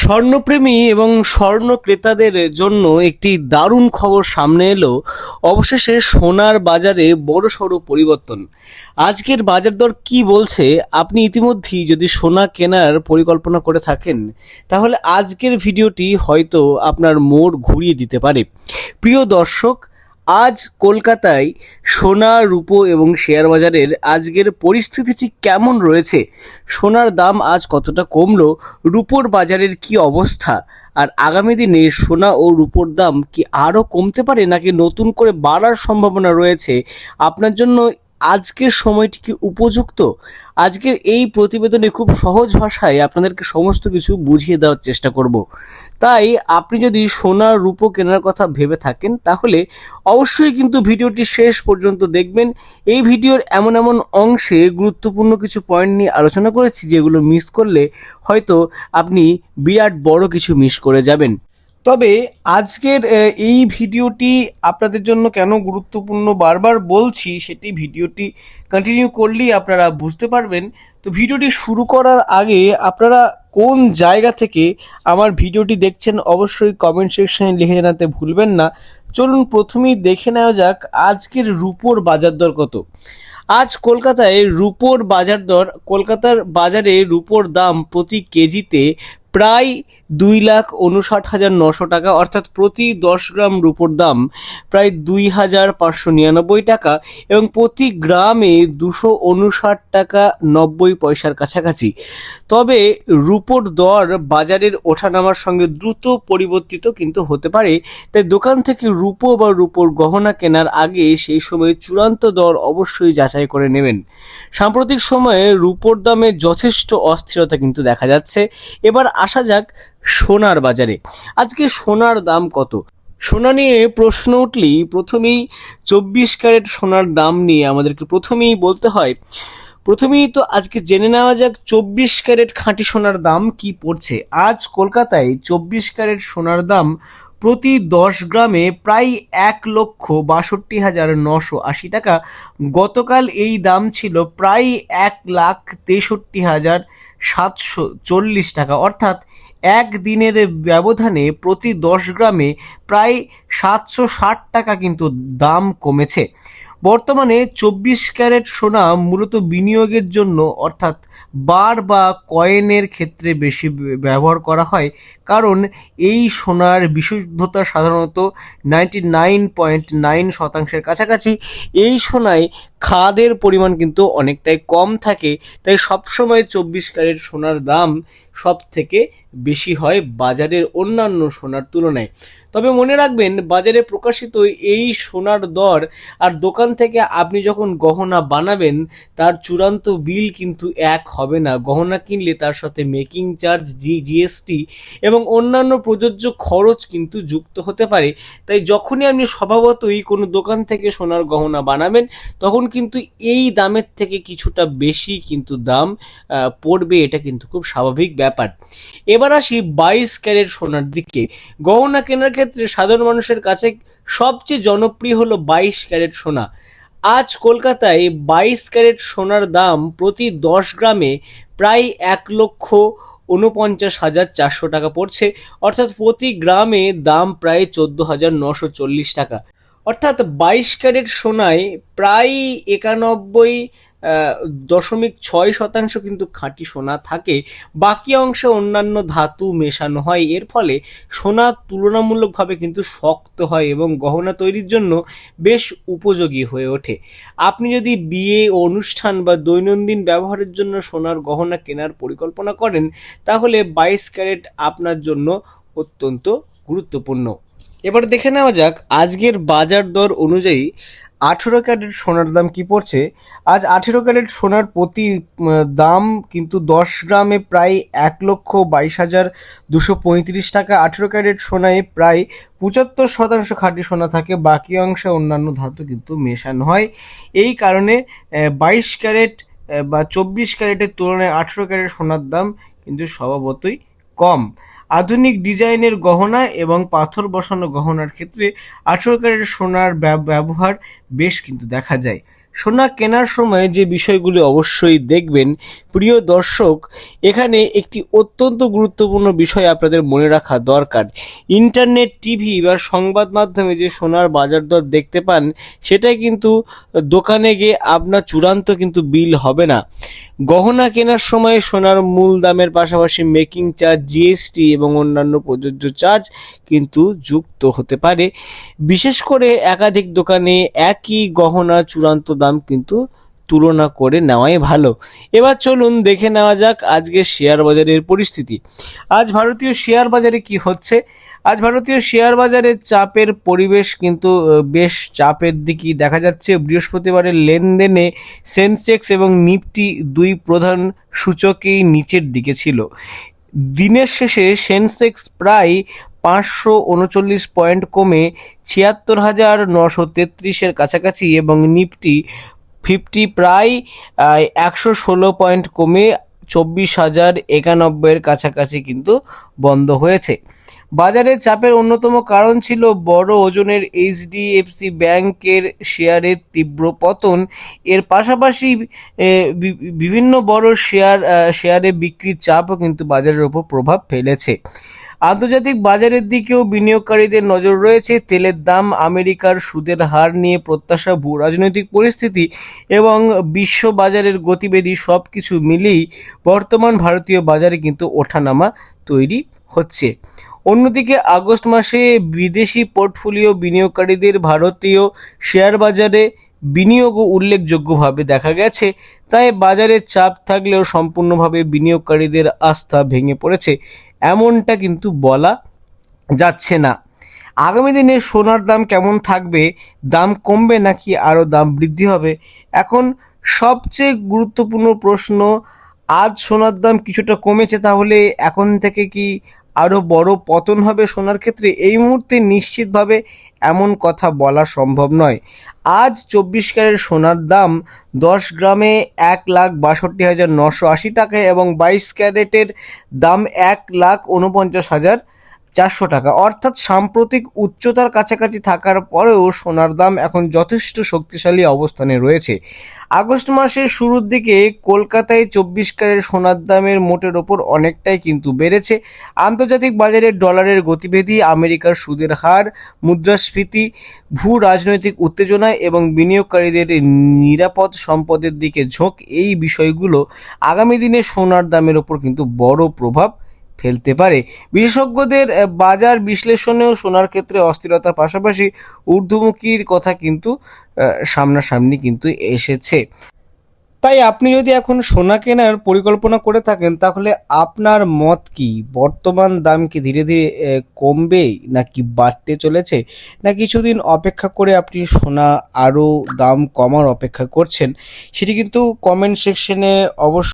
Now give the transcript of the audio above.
স্বর্ণপ্রেমী এবং স্বর্ণ ক্রেতাদের জন্য একটি দারুণ খবর সামনে এলো। অবশেষে সোনার বাজারে বড়সড় পরিবর্তন। আজকের বাজার দর কি বলছে, আপনি ইতিমধ্যেই যদি সোনা কেনার পরিকল্পনা করে থাকেন তাহলে আজকের ভিডিওটি হয়তো আপনার মোড় ঘুরিয়ে দিতে পারে। প্রিয় দর্শক, আজ কলকাতায় সোনা, রূপো এবং শেয়ার বাজারের আজকের পরিস্থিতিটি কেমন রয়েছে, সোনার দাম আজ কতটা কমলো, রূপোর বাজারের কি অবস্থা, আর আগামী দিনে সোনা ও রূপোর দাম কি আরও কমতে পারে নাকি নতুন করে বাড়ার সম্ভাবনা রয়েছে, আপনার জন্য আজকের সময়টি কি উপযুক্ত? আজকের এই প্রতিবেদনে খুব সহজ ভাষায় আপনাদেরকে সমস্ত কিছু বুঝিয়ে দেওয়ার চেষ্টা করব। তাই আপনি যদি সোনা রূপো কেনার কথা ভেবে থাকেন তাহলে অবশ্যই কিন্তু ভিডিওটি শেষ পর্যন্ত দেখবেন। এই ভিডিওর এমন এমন অংশে গুরুত্বপূর্ণ কিছু পয়েন্ট নিয়ে আলোচনা করেছি যেগুলো মিস করলে হয়তো আপনি বিরাট বড় কিছু মিস করে যাবেন। তবে আজকের এই ভিডিওটি আপনাদের জন্য কেন গুরুত্বপূর্ণ বারবার বলছি সেটি ভিডিওটি কন্টিনিউ করলেই আপনারা বুঝতে পারবেন। তো ভিডিওটি শুরু করার আগে আপনারা কোন জায়গা থেকে আমার ভিডিওটি দেখছেন অবশ্যই কমেন্ট সেকশনে লিখে জানাতে ভুলবেন না। চলুন প্রথমেই দেখে নেওয়া যাক আজকের রূপোর বাজার দর কত। আজ কলকাতায় রূপোর বাজার দর, কলকাতার বাজারে রূপোর দাম প্রতি কেজিতে প্রায় 2,59,900 টাকা, অর্থাৎ প্রতি 10 গ্রাম রূপোর দাম প্রায় 2,599 টাকা এবং প্রতি গ্রামে 259 টাকা 90 পয়সার কাছাকাছি। তবে রূপোর দর বাজারের ওঠানামার সঙ্গে দ্রুত পরিবর্তিত কিন্তু হতে পারে, তাই দোকান থেকে রূপো বা রূপোর গহনা কেনার আগে সেই সময় চূড়ান্ত দর অবশ্যই যাচাই করে নেবেন। সাম্প্রতিক সময়ে রূপোর দামে যথেষ্ট অস্থিরতা কিন্তু দেখা যাচ্ছে। এবার আসা যাক সোনার বাজারে। আজকে সোনার দাম কত? সোনা নিয়ে প্রশ্ন উঠলেই প্রথমেই 24 ক্যারেট সোনার দাম নিয়ে আমাদেরকে প্রথমেই বলতে হয়। প্রথমেই তো আজকে জেনে নেওয়া যাক 24 ক্যারেট খাঁটি সোনার দাম কি পড়ছে। আজ কলকাতায় 24 ক্যারেট সোনার দাম প্রতি 10 গ্রামে প্রায় 1,62,980 টাকা। গতকাল এই দাম ছিল প্রায় 1,63,740 টাকা, অর্থাৎ একদিনের ব্যবধানে প্রতি 10 গ্রামে প্রায় 760 টাকা কিন্তু দাম কমেছে। বর্তমানে 24 ক্যারেট সোনা মূলত বিনিয়োগের জন্য, অর্থাৎ বার বা কয়েনের ক্ষেত্রে বেশি ব্যবহার করা হয়, কারণ এই সোনার বিশুদ্ধতা সাধারণত 99.9% কাছাকাছি। এই সোনায় খাদের পরিমাণ কিন্তু অনেকটাই কম থাকে, তাই সবসময় 24 ক্যারেট সোনার দাম সব থেকে বেশি হয় বাজারের অন্যান্য সোনার তুলনায়। তবে মনে রাখবেন, বাজারে প্রকাশিত এই সোনার দর আর দোকান থেকে আপনি যখন গহনা বানাবেন তার চূড়ান্ত বিল কিন্তু এক হবে না। গহনা কিনলে তার সাথে মেকিং চার্জ, জিএসটি এবং অন্যান্য প্রযোজ্য খরচ কিন্তু যুক্ত হতে পারে। তাই যখনই আপনি স্বভাবতই কোনো দোকান থেকে সোনার গহনা বানাবেন তখন কিন্তু এই দামের থেকে কিছুটা বেশি কিন্তু দাম পড়বে, এটা কিন্তু খুব স্বাভাবিক ব্যাপার। এবার আসি 22 ক্যারেট সোনার দিকে। গহনা কেনার ক্ষেত্রে সাধারণ মানুষের কাছে সবচেয়ে জনপ্রিয় হলো 22 ক্যারেট সোনা। আজ কলকাতায় 22 ক্যারেট সোনার দাম প্রতি 10 গ্রামে প্রায় 1,49,440 টাকা পড়ছে, অর্থাৎ প্রতি গ্রামে দাম প্রায় 14,940 টাকা। অর্থাৎ 22 ক্যারেট সোনায় প্রায় 91.6% কিন্তু খাঁটি সোনা থাকে, বাকি অংশে অন্যান্য ধাতু মেশানো হয়। এর ফলে সোনা তুলনামূলকভাবে কিন্তু শক্ত হয় এবং গহনা তৈরির জন্য বেশ উপযোগী হয়ে ওঠে। আপনি যদি বিয়ে, অনুষ্ঠান বা দৈনন্দিন ব্যবহারের জন্য সোনার গহনা কেনার পরিকল্পনা করেন তাহলে 22 ক্যারেট আপনার জন্য অত্যন্ত গুরুত্বপূর্ণ। এবার দেখে নেওয়া যাক আজকের বাজার দর অনুযায়ী 18 ক্যারেট সোনার দাম কি পড়ছে। আজ 18 ক্যারেট সোনার প্রতি দাম কিন্তু 10 গ্রামে প্রায় 1,22,235 টাকা। 18 ক্যারেট সোনায় প্রায় 75% খাঁটি সোনা থাকে, বাকি অংশে অন্যান্য ধাতু কিন্তু মেশানো হয়। এই কারণে 22 ক্যারেট বা 24 ক্যারেটের তুলনায় 18 ক্যারেট সোনার দাম কিন্তু স্বভাবতই কম। আধুনিক ডিজাইনের গহনা এবং পাথর বসানো গহনার ক্ষেত্রে 18 ক্যারেট সোনার ব্যবহার বেশ কিন্তু দেখা যায়। সোনা কেনার সময় যে বিষয়গুলি অবশ্যই দেখবেন প্রিয় দর্শক, এখানে একটি অত্যন্ত গুরুত্বপূর্ণ বিষয় আপনাদের মনে রাখা দরকার। ইন্টারনেট, টিভি বা সংবাদ মাধ্যমে যে সোনার বাজার দর দেখতে পান, সেটাই কিন্তু দোকানে গিয়ে আপনার চূড়ান্ত কিন্তু বিল হবে না। গহনা কেনার সময় সোনার মূল দামের পাশাপাশি মেকিং চার্জ, জিএসটি এবং অন্যান্য প্রযোজ্য চার্জ কিন্তু যুক্ত হতে পারে। বিশেষ করে একাধিক দোকানে একই গহনা চূড়ান্ত দাম কিন্তু তুলনা করে নেওয়াই ভালো। এবার চলুন দেখে নেওয়া যাক আজকের শেয়ার বাজারের পরিস্থিতি। আজ ভারতীয় শেয়ার বাজারে কি হচ্ছে। আজ ভারতীয় শেয়ার বাজারে চাপের পরিবেশ কিন্তু বেশ চাপের দিকেই দেখা যাচ্ছে। বৃহস্পতিবারের লেনদেনে সেন্সেক্স এবং নিফটি দুই প্রধান সূচকেই নিচের দিকে ছিল। দিনের শেষে সেন্সেক্স প্রায় 539 পয়েন্ট কমে 76,933-এর কাছাকাছি এবং নিফটি 50 প্রায় 116 পয়েন্ট কমে 24,091-এর কাছাকাছি কিন্তু বন্ধ হয়েছে। বাজারে চাপের অন্যতম কারণ ছিল বড় ওজনের এইচডিএফসি ব্যাংকের শেয়ারের তীব্র পতন। এর পাশাপাশি বিভিন্ন বড় শেয়ারে বিক্রির চাপও কিন্তু বাজারের ওপর প্রভাব ফেলেছে। আন্তর্জাতিক বাজারের দিকেও বিনিয়োগকারীদের নজর রয়েছে। তেলের দাম, আমেরিকার সুদের হার নিয়ে প্রত্যাশা, ভূ রাজনৈতিক পরিস্থিতি এবং বিশ্ব বাজারের গতিবিধি সব কিছু মিলিয়েই বর্তমান ভারতীয় বাজারে কিন্তু ওঠানামা তৈরি হচ্ছে। অন্যদিকে আগস্ট মাসে বিদেশি পোর্টফোলিও বিনিয়োগকারীদের ভারতীয় শেয়ার বাজারে বিনিয়োগও উল্লেখযোগ্যভাবে দেখা গেছে। তাই বাজারে চাপ থাকলেও সম্পূর্ণভাবে বিনিয়োগকারীদের আস্থা ভেঙে পড়েছে এমনটা কিন্তু বলা যাচ্ছে না। আগামী দিনে সোনার দাম কেমন থাকবে? দাম কমবে নাকি আরও দাম বৃদ্ধি হবে? এখন সবচেয়ে গুরুত্বপূর্ণ প্রশ্ন, আজ সোনার দাম কিছুটা কমেছে, তাহলে এখন থেকে কি আরও বড় পতন হবে সোনার ক্ষেত্রে? এই মুহূর্তে নিশ্চিতভাবে এমন কথা বলা সম্ভব নয়। আজ 24 ক্যারেট সোনার দাম 10 গ্রামে 1,62,980 টাকায় এবং 22 ক্যারেটের দাম 1,49,400 টাকা, অর্থাৎ সাম্প্রতিক উচ্চতার কাছাকাছি থাকার পরেও সোনার দাম এখন যথেষ্ট শক্তিশালী অবস্থানে রয়েছে। আগস্ট মাসের শুরুর দিকে কলকাতায় 24 ক্যারেট সোনার দামের মোটের ওপর অনেকটাই কিন্তু বেড়েছে। আন্তর্জাতিক বাজারে ডলারের গতিবিধি, আমেরিকার সুদের হার, মুদ্রাস্ফীতি, ভূ রাজনৈতিক উত্তেজনা এবং বিনিয়োগকারীদের নিরাপদ সম্পদের দিকে ঝোঁক, এই বিষয়গুলো আগামী দিনে সোনার দামের ওপর কিন্তু বড় প্রভাব ফেলতে পারে। বিশেষজ্ঞদের বাজার বিশ্লেষণেও সোনার ক্ষেত্রে অস্থিরতার পাশাপাশি ঊর্ধ্বমুখীর কথা কিন্তু সামনাসামনি কিন্তু এসেছে। তাই আপনি যদি এখন সোনা কেনার পরিকল্পনা করে থাকেন, তাহলে আপনার মত কি? বর্তমান দাম কি ধীরে ধীরে কমবে নাকি বাড়তে চলেছে, না কিছুদিন অপেক্ষা করে আপনি সোনা আরও দাম কমার অপেক্ষা করছেন? সেটি কিন্তু কমেন্ট সেকশনে অবশ্যই